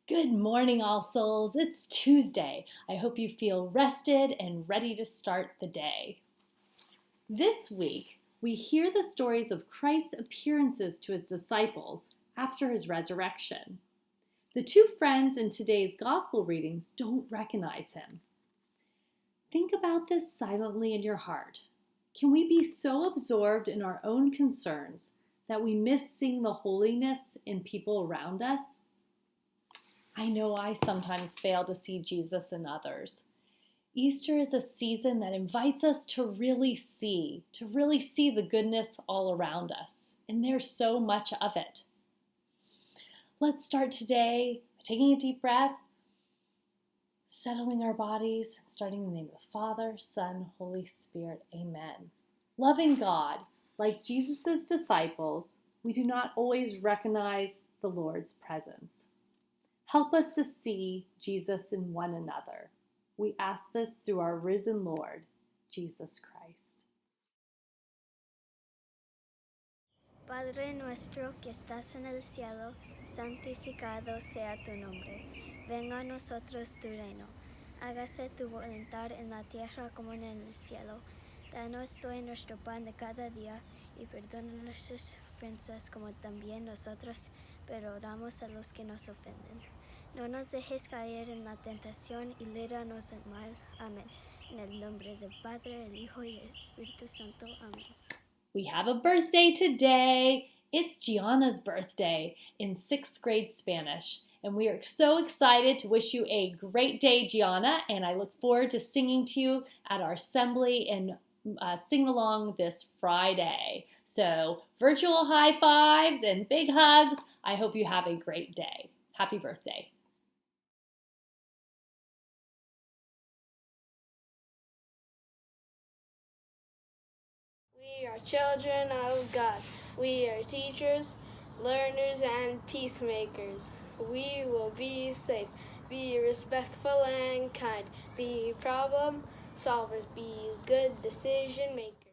Good morning, all souls. It's Tuesday. I hope you feel rested and ready to start the day. This week, we hear the stories of Christ's appearances to his disciples after his resurrection. The two friends in today's gospel readings don't recognize him. Think about this silently in your heart. Can we be so absorbed in our own concerns that we miss seeing the holiness in people around us? I know I sometimes fail to see Jesus in others. Easter is a season that invites us to really see the goodness all around us. And there's so much of it. Let's start today by taking a deep breath, settling our bodies, starting in the name of the Father, Son, Holy Spirit. Amen. Loving God, like Jesus' disciples, we do not always recognize the Lord's presence. Help us to see Jesus in one another. We ask this through our risen Lord, Jesus Christ. Padre nuestro que estás en el cielo, santificado sea tu nombre. Venga a nosotros tu reino. Hágase tu voluntad en la tierra como en el cielo. Danos hoy nuestro pan de cada día y perdona nuestras ofensas como también nosotros perdonamos a los que nos ofenden. No nos dejes caer en la tentación y líbranos del mal. Amén. En el nombre del Padre, el Hijo y el Espíritu Santo. Amén. We have a birthday today. It's Gianna's birthday in 6th grade Spanish. And we are so excited to wish you a great day, Gianna. And I look forward to singing to you at our assembly and sing along this Friday. So virtual high fives and big hugs. I hope you have a great day. Happy birthday. We are children of God. We are teachers, learners, and peacemakers. We will be safe, be respectful and kind, be problem solvers, be good decision makers.